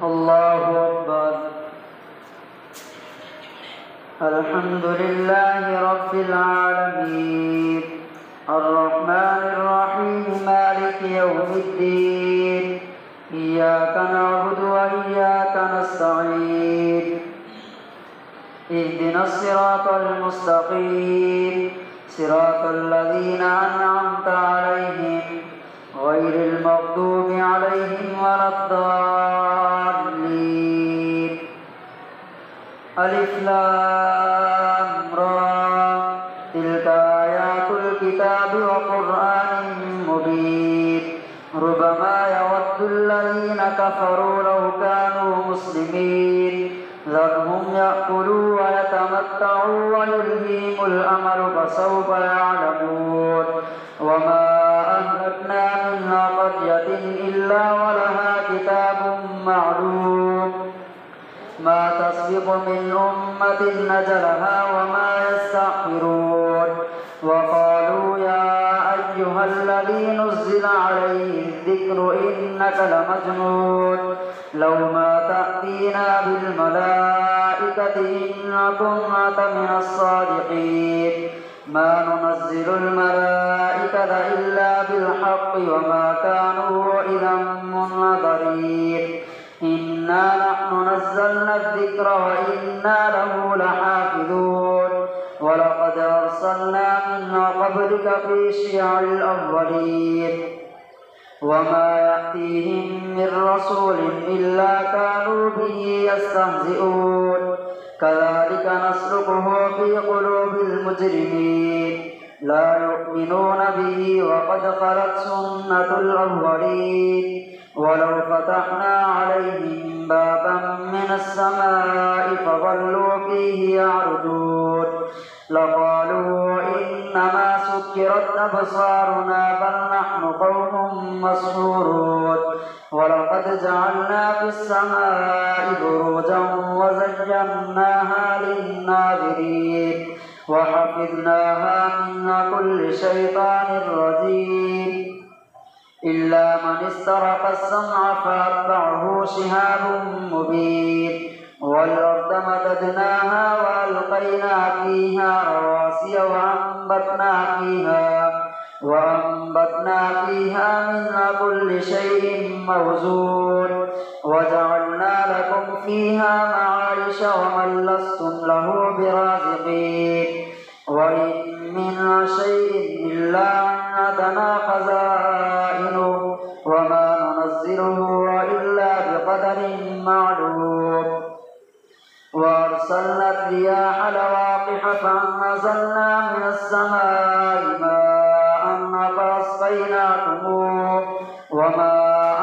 الله أكبر. الحمد لله رب العالمين الرحمن الرحيم مالك يوم الدين إياك نعبد وإياك نستعين اهدنا الصراط المستقيم صراط الذين أنعمت عليهم غير المغضوب عليهم ولا الضالين. ألف لام را تلك آيات الكتاب وقرآن مبين ربما يود الذين كفروا لو كانوا مسلمين ذرهم يأكلوا ويتمتعوا ويلهيهم الأمل فسوف يعلمون. وما أهلكنا من قرية إلا ولها كتاب معلوم ما تسبق من أمة أجلها وما يستأخرون. وقالوا يا أيها الذي نزل عليه الذكر إنك لمجنون لو ما تأتينا بالملائكة إن كنت من الصادقين ما ننزل الملائكة إلا بالحق وما كانوا إذا منظرين. إنا نحن نزلنا الذكر وإنا له لحافظون. ولقد أرسلنا من قبلك في شيع الأولين وما يأتيهم من رسول إلا كانوا به يستهزئون. كذلك نسلكه في قلوب المجرمين لا يؤمنون به وقد خلت سنة الأولين. ولو فتحنا عليهم بابا من السماء فظلوا فيه يعرجون لقالوا إنما سكرت أبصارنا بل نحن قوم مسحورون. ولقد جعلنا في السماء بروجا وزيناها للناظرين وحفظناها من كل شيطان رجيم إلا من استرق السمع فأتبعه شهاب مبين. والأرض مددناها وألقينا فيها رواسي وأنبتنا فيها من كل شيء موزون. وجعلنا لكم فيها معايش ومن لستم له برازقين. وإن من شيء إلا عندنا خزائنه وما ننزله إلا بقدر معلوم. وأرسلنا الرياح لواقح فأنزلنا من السماء ماء فأسقيناكموه وما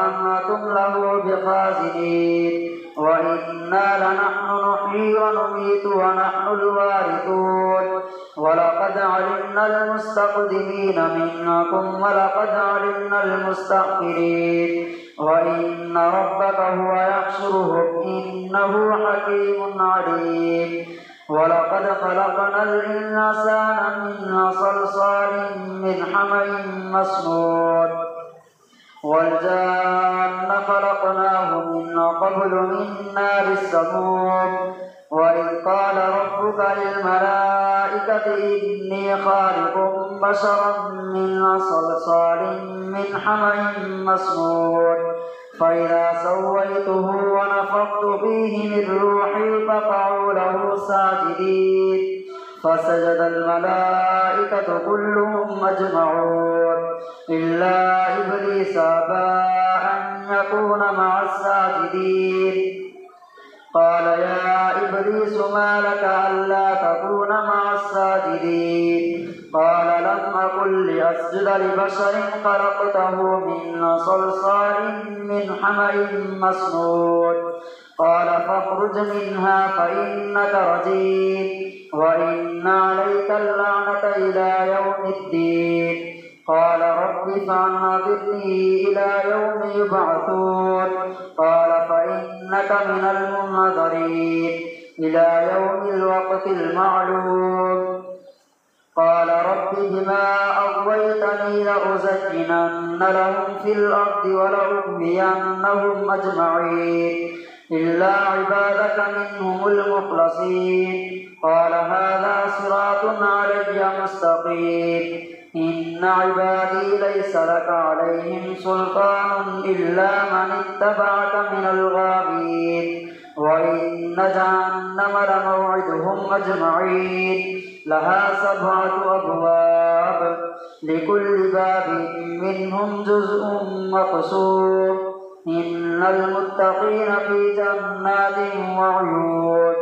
أنتم له بخازنين. وإنا لنحن نحيي ونميت ونحن الوارثون. ولقد علمنا المستقدمين منكم ولقد علمنا المستأخرين. وإن ربك هو يحشرهم إنه حكيم عليم. ولقد خلقنا الإنسان من صلصال من حمأ مسنون والجان خلقناه من قبل من نار السموم. وإذ قال ربك للملائكة إني خالق بشرا من صلصال من حمأ مسنون فإذا سويته ونفخت فيه من روحي فقعوا له ساجدين فسجد الملائكة كلهم أجمعون إلا إبليس أبى أن يكون مع الساجدين. قال يا إبليس ما لك ألا تكون مع الساجدين؟ قال لم أكن لأسجد لبشر خلقته من صلصال من حمأ مسنون. قال فاخرج منها فإنك رجيم وإن عليك اللعنة إلى يوم الدين. قال رب فأنظرني إلى يوم يبعثون. قال فإنك من المنظرين إلى يوم الوقت المعلوم. قال رب بما أغويتني لأزينن لهم في الأرض ولأغوينهم أجمعين إلا عبادك منهم المخلصين قال هذا صراط علي مستقيم إن عبادي ليس لك عليهم سلطان إلا من اتبعك من الغاوين وإن جهنم لموعدهم أجمعين لها 7 أبواب لكل باب منهم جزء مقسوم إن المتقين في جنات وعيون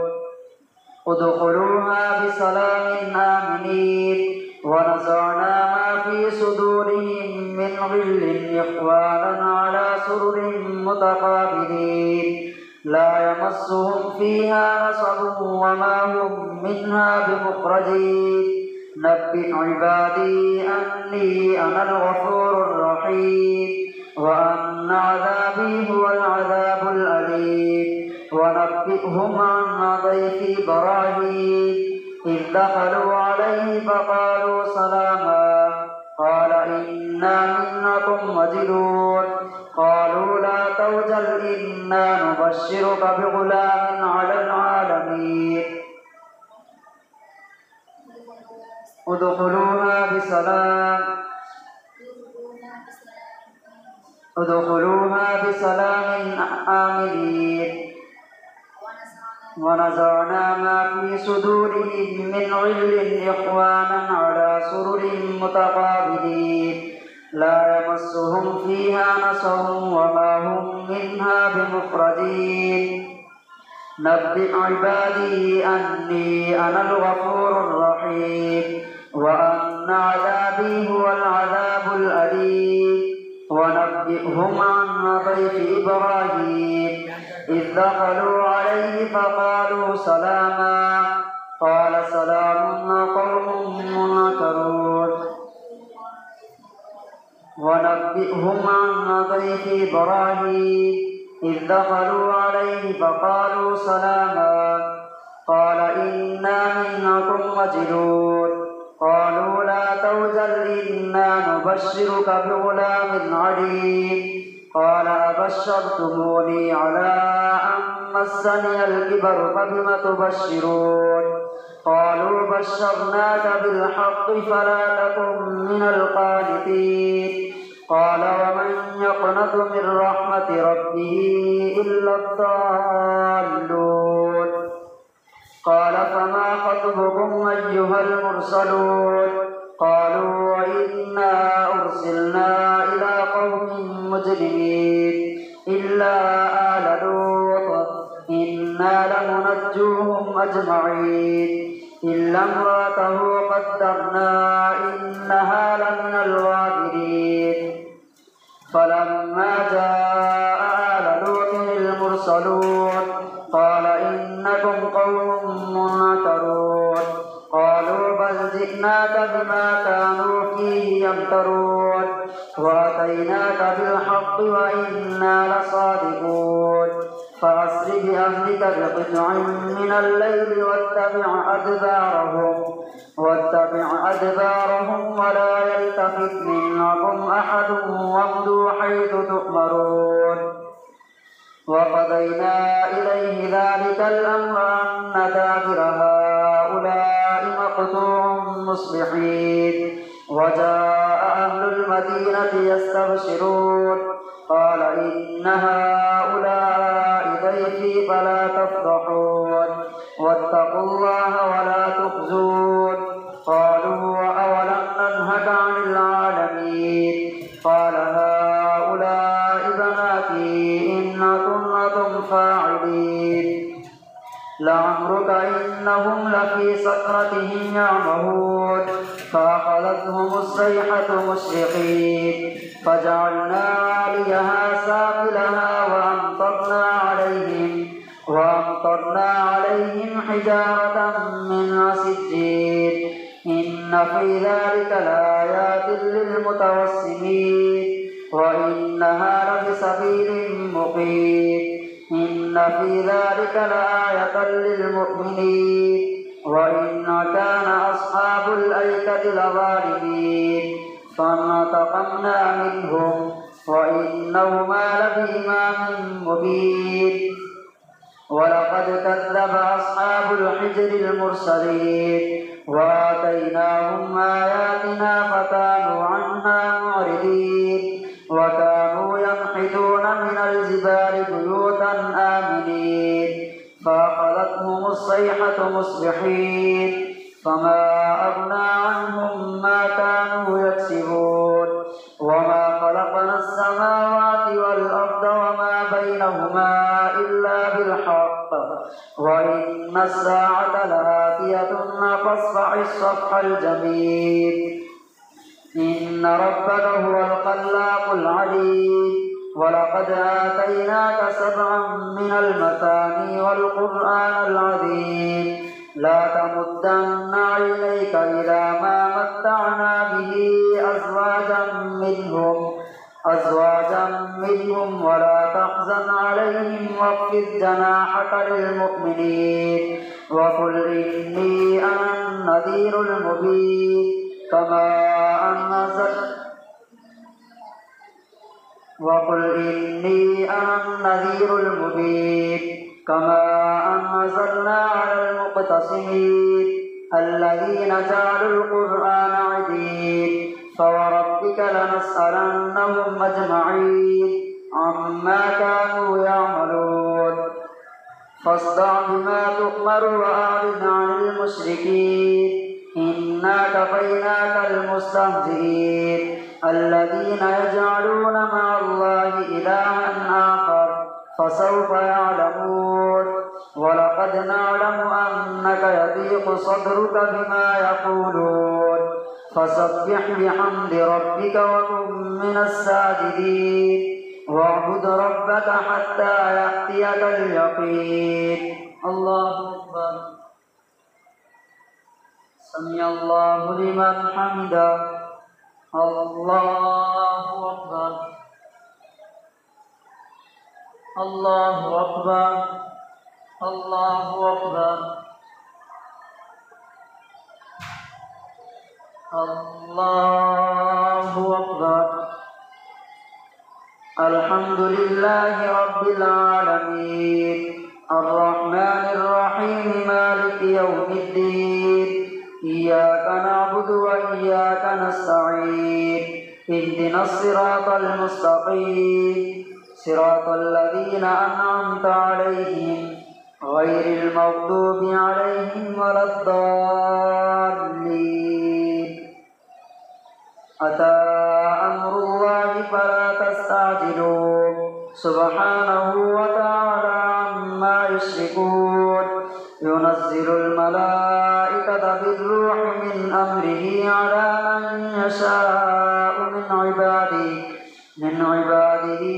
ادخلوها بسلام آمنين ونزعنا ما في صدورهم من غل إخوانا على سرر متقابلين لا يمسهم فيها نصب وما هم منها بمخرجين نبئ عبادي أني أنا الغفور الرحيم وأن عذابي هو العذاب الأليم ونبئهم عن ضيف إبراهيم إذ دخلوا عليه فقالوا سلاما قال إنا منكم وجلون قالوا لا توجل إنا نبشرك بغلام على العالمين ادخلوها بسلام آمنين ونزعنا ما في صدورهم من غل إخوانا على سرر متقابلين لا يمسهم فيها نصب وما هم منها بمخرجين نبئ عبادي أني أنا الغفور الرحيم وأن عذابي هو العذاب الأليم ونبئهم عن ضيف إبراهيم إذ دخلوا عليه فقالوا سلاما قال سلام قوم منكرون ونبئهم عن ضيف إبراهيم إذ دخلوا عليه فقالوا سلاما قال إنا منكم وجلون قالوا لا توجل إنا نبشرك بغلام عليم قال أبشرتموني على أن مسني الكبر فبم تبشرون قالوا بشرناك بالحق فلا تكن من القانتين قال ومن يقنط من رحمة ربه إلا الضالون قال فما خطبكم أيها المرسلون قالوا إنا أرسلنا إلى قوم مجرمين إلا آل لوط إنا لمنجوهم أجمعين إلا امرأته قدرنا إنها لمن الغابرين فلما جاء آل لوط المرسلون قال إنكم قوم منكرون قالوا بل جئناك بما كانوا فيه يمترون وأتيناك بالحق وإنا لصادقون فأسر بأهلك بقطع من الليل واتبع أدبارهم ولا يلتفت منكم أحد وامضوا حيث تؤمرون وقضينا إليه ذلك الأمر أن دابر هؤلاء مقطوع مصبحين وجاء أهل المدينة يستبشرون قال إن هؤلاء ضيفي فلا تفضحون واتقوا الله ولا تخزون قالوا أولم ننهك عن العالمين قال هؤلاء بناتي إن كنتم فاعلين لعمرك إنهم لفي سكرتهم يعمهون فأخذتهم الصيحة مشرقين فجعلنا عاليها سافلها وأمطرنا عليهم حجارة من سجيل إن في ذلك لآيات للمتوسمين وإنها لبسبيل مقيم إن في ذلك لآية للمؤمنين وإن كان أصحاب الأيكة لظالمين فانتقمنا منهم وإنهما لبإمام مبين ولقد كذب أصحاب الحجر المرسلين وآتيناهم آياتنا فكانوا عنها معرضين وكانوا ينحتون من الجبال بيوتا آمنين فأخذتهم الصيحة مصبحين فما أغنى عنهم ما كانوا يكسبون وما خلقنا السماوات والأرض وما بينهما إلا بالحق وإن الساعة لآتية فاصفح الصفح الجميل إن ربك هو الخلاق العليم ولقد آتيناك 7 من المثاني والقرآن العظيم لا تمدن عينيك إلى ما متعنا به أزواجا منهم ولا تحزن عليهم واخفض جناحك للمؤمنين وقل إني أنا النذير المبين كما أنزلنا على المقتسمين الذين جعلوا القرآن عضين فوربك لنسألنهم أجمعين عما كانوا يعملون فاصدع بما تؤمر وأعرض عن المشركين إنا كفيناك المستهزئين الذين يجعلون مع الله إلها آخر فسوف يعلمون ولقد نعلم أنك يضيق صدرك بما يقولون فسبح بحمد ربك وكن من الساجدين واعبد ربك حتى يأتيك اليقين الله أكبر سمع الله لمن حمده الله أكبر الله أكبر الله أكبر الله أكبر الحمد لله رب العالمين الرحمن الرحيم مالك يوم الدين إياك نعبد وإياك نستعين اهدنا الصراط المستقيم صراط الذين أنعمت عليهم غير المغضوب عليهم ولا الضالين أتى أمر الله فلا تستعجلوه سبحانه وتعالى عما يشركون ينزل الملائكة بالروح من أمره على من يشاء من عباده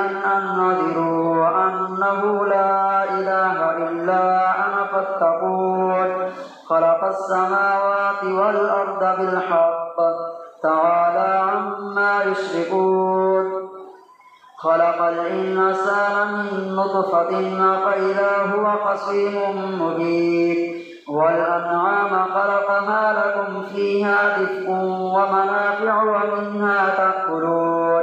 أن أنذروا أنه لا إله إلا أنا فاتقون خلق السماوات والأرض بالحق تعالى عما يشركون خلق الإنسان من نطفة فإذا هو خصيم مبين والأنعام خلقها لكم فيها دفء ومنافع ومنها تأكلون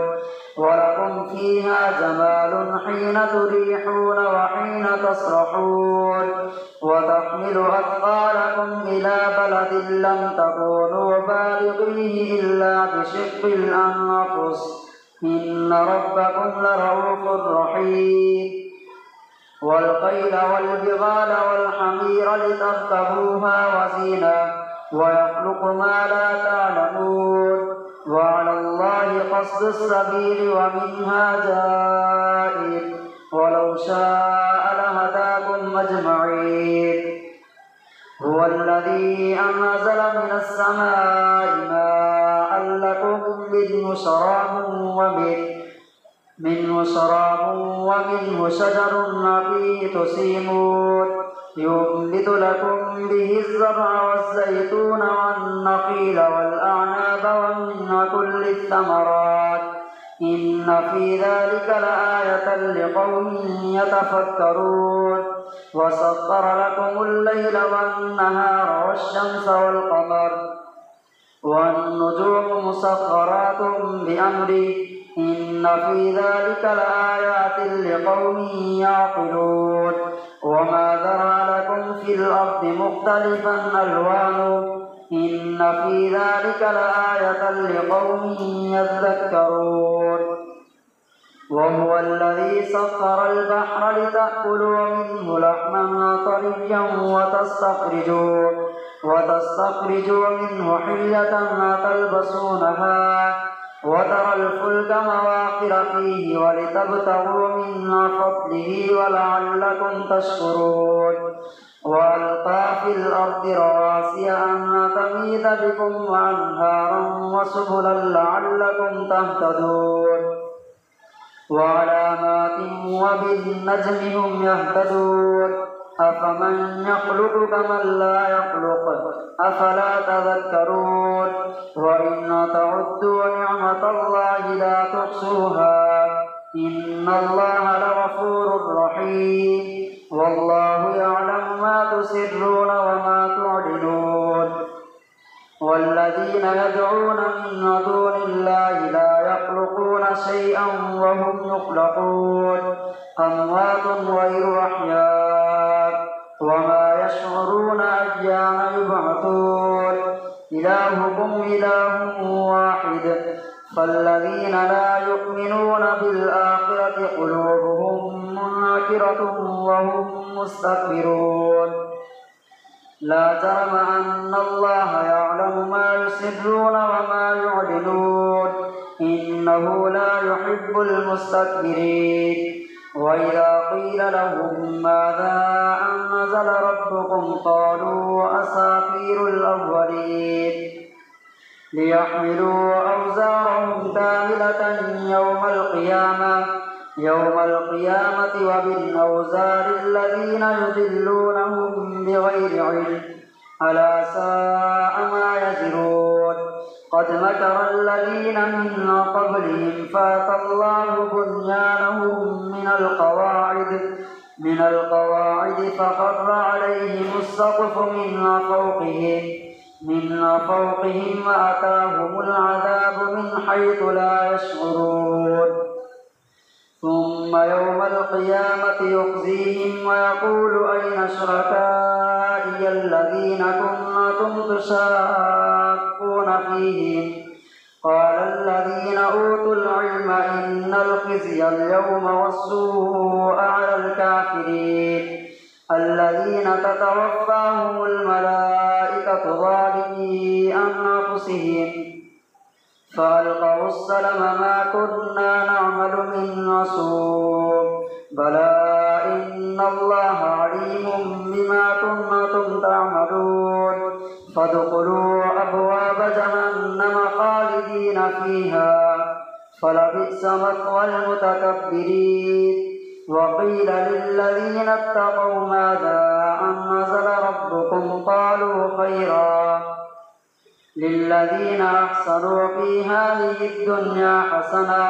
ولكم فيها جمال حين تريحون وحين تسرحون وتحمل أثقالكم إلى بلد لم تكونوا بالغيه إلا بشق الأنفس إن ربكم لرؤوف رحيم والخيل والبغال والحمير لتركبوها وزينة ويخلق ما لا تعلمون وعلى الله قصد السبيل ومنها جائر ولو شاء لهداكم أجمعين هو الذي أنزل من السماء ماء لكم منه شراب ومنه شجر فيه تسيمون ينبت لكم به الزرع والزيتون والنخيل والأعناب ومن كل الثمرات إن في ذلك لآية لقوم يتفكرون وسخر لكم الليل والنهار والشمس والقمر والنجوم مسخرات بأمره إن في ذلك لآيات لقوم يعقلون وما ذرأ لكم في الأرض مختلفا ألوانه إن في ذلك لآية لقوم يذكرون وهو الذي سخر البحر لتأكلوا منه لحما طريا وتستخرجوا منه حلية تلبسونها وترى الفلك مواخر فيه ولتبتغوا من فضله ولعلكم تشكرون وألقى في الأرض رواسي أن تميد بكم وأنهارا وسبلا لعلكم تهتدون وعلامات وبالنجم هم يهتدون أفمن يخلق كمن لا يخلق أفلا تذكرون وإن تعدوا نعمة الله لا تحصوها إن الله لغفور رحيم والله يعلم ما تسرون وما تعلنون والذين يدعون من دون الله لا يخلقون شيئا وهم يخلقون أموات غير أحياء وما يشعرون أيان يبعثون إلهكم إله واحد فالذين لا يؤمنون بالآخرة قلوبهم منكرة وهم مستكبرون لا جرم أن الله يعلم ما يسرون وما يعلنون إنه لا يحب المستكبرين وإذا قيل لهم ماذا أنزل ربكم قالوا أساطير الأولين ليحملوا أوزارهم كاملة يوم القيامة ومن أوزار الذين يضلونهم بغير علم ألا ساء ما يزرون قد مكر الذين من قبلهم فأتى الله بنيانهم من القواعد فخر عليهم السقف من فوقهم وأتاهم العذاب من حيث لا يشعرون ثم يوم القيامة يخزيهم ويقول أين شركائي الذين كنتم تشاقون فيهم قال الذين أوتوا العلم إن الخزي اليوم والسوء على الكافرين الذين تتوفاهم الملائكة ظالمي أنفسهم فألقوا السلم ما كنا نعمل من سوء بلى إن الله عليم بما كنتم تعملون فادخلوا أبواب جهنم خالدين فيها فلبئس مثوى المتكبرين وقيل للذين اتقوا ماذا أنزل ربكم قالوا خيرا للذين أحسنوا في هذه الدنيا حسنة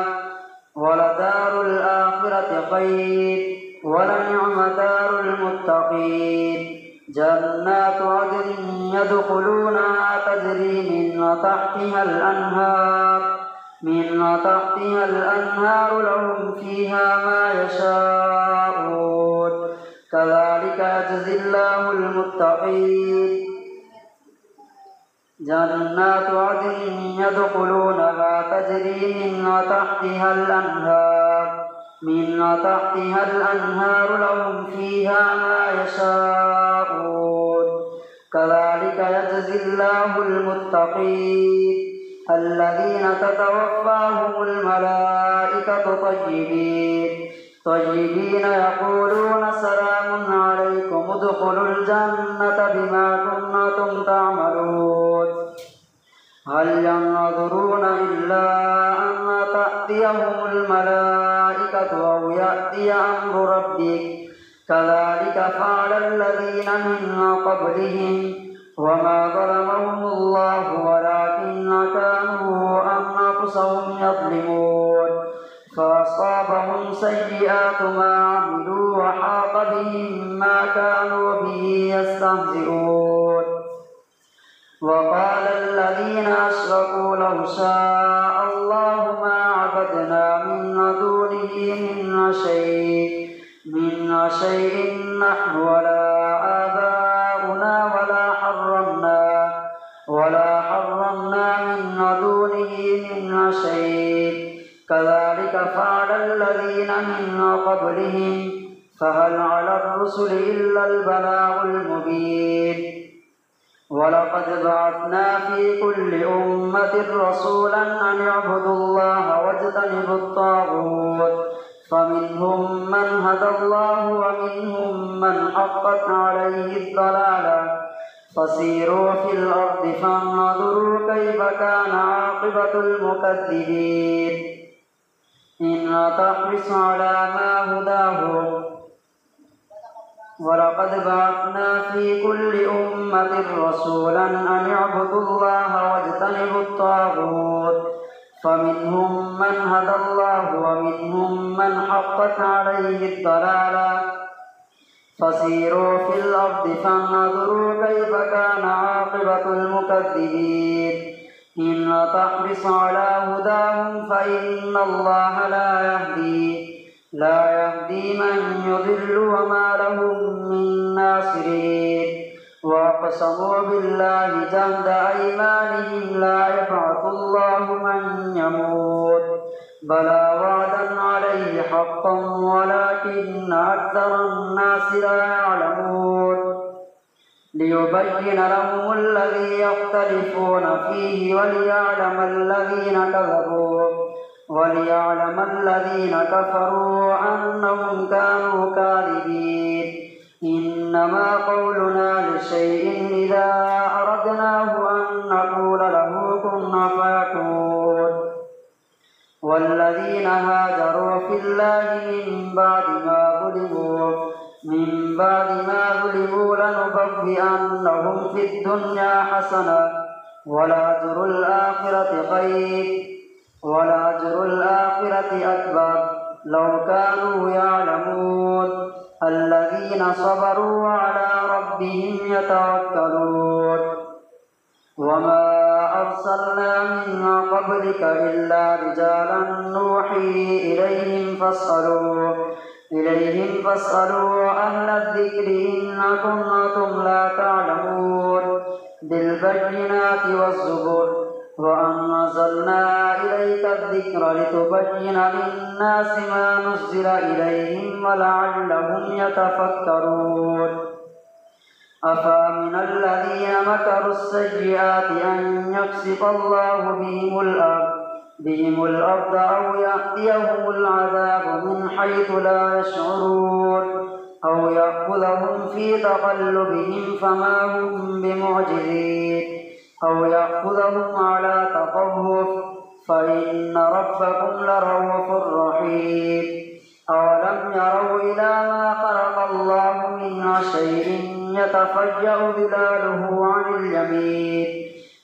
ولدار الآخرة خير ولنعم دار المتقين جنات عدن يدخلونها تجري من تحتها الأنهار لهم فيها ما يشاءون كذلك يجزي الله المتقين جنات عدن يدخلونها تجري من تحتها الأنهار لهم فيها ما يشاءون كذلك يجزي الله المتقين الذين تتوفاهم الملائكة طيبين يقولون سلام عليكم ادخلوا الجنة بما كنتم تعملون هل ينظرون إلا أن تأتيهم الملائكة أو يأتي أمر ربك كذلك فعل الذين من قبلهم وما ظلمهم الله ولكن كانوا أنفسهم يظلمون فأصابهم سيئات ما عملوا وحاق بهم ما كانوا به يستهزئون وقال الذين أشركوا لو شاء الله ما عبدنا من دونه من شيء نحن ولا آباؤنا ولا حرمنا من دونه من شيء كذلك فعل الذين من قبلهم فهل على الرسل إلا البلاغ المبين ولقد بعثنا في كل أمة رسولا أن اعبدوا الله واجتنبوا الطاغوت فمنهم من هدى الله ومنهم من حقت عليه الضلالة فسيروا في الأرض فانظروا كيف كان عاقبة المكذبين إن تحرص على ما هداهم ولقد بعثنا في كل أمة رسولا أن اعبدوا الله واجتنبوا الطاغوت فمنهم من هدى الله ومنهم من حقت عليه الضلالة فسيروا في الأرض فانظروا كيف كان عاقبة المكذبين إن تحرص على هداهم فإن الله لا يهدي من يضل وما لهم من ناصرين وأقسموا بالله جهد أيمانهم لا يبعث الله من يموت بلى وعدا عليه حقا ولكن أكثر الناس لا يعلمون ليبين لهم الذي يختلفون فيه وليعلم الذين كفروا أنهم كانوا كاذبين إنما قولنا لشيء إذا أردناه أن نقول له كن فيكون والذين هاجروا في الله من بعد ما ظلموا لنبوئنهم في الدنيا حسنة ولأجر الآخرة أكبر لو كانوا يعلمون الذين صبروا على ربهم يتوكلون وما أرسلنا من قبلك إلا رجالا نوحي إليهم فاسألوا أهل الذكر إن كنتم لا تعلمون بالبينات والزبر وأنزلنا إليك الذكر لتبين للناس ما نزل إليهم ولعلهم يتفكرون أفمن الذين مكروا السيئات أن يخسف الله بهم الأرض أو يأتيهم العذاب من حيث لا يشعرون أو يأخذهم في تقلبهم فما هم بمعجزين أو يأخذهم على تخوف فإن ربكم لرؤوف رحيم أولم يروا إلى ما خلق الله من شيء يتفجأ ظلاله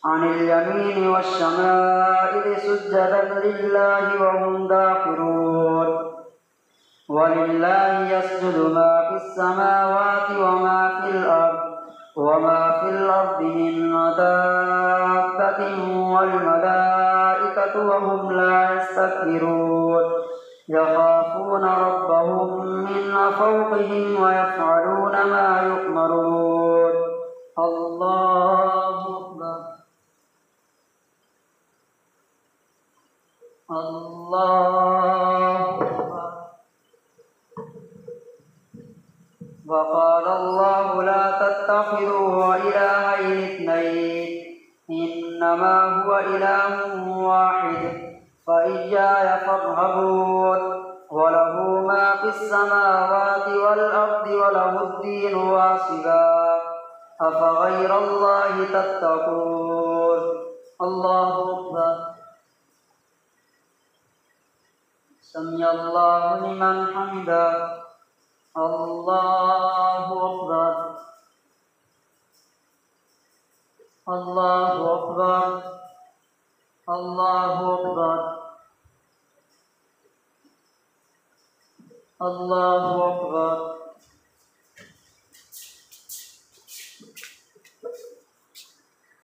عن اليمين والشمائل سجدا لله وهم داخرون ولله يسجد ما في السماوات وما في الأرض من دابة والملائكة وهم لا يستكبرون يخافون ربهم من فوقهم ويفعلون ما يؤمرون الله أكبر الله أكبر وقال الله لا تتخذوا إلهين اثنين إنما هو إله واحد فإياي فارهبون وله ما في السماوات والأرض وله الدين واصبا أفغير الله تتقون الله أكبر سمع الله لمن حمده الله أكبر الله أكبر الله أكبر الله أكبر.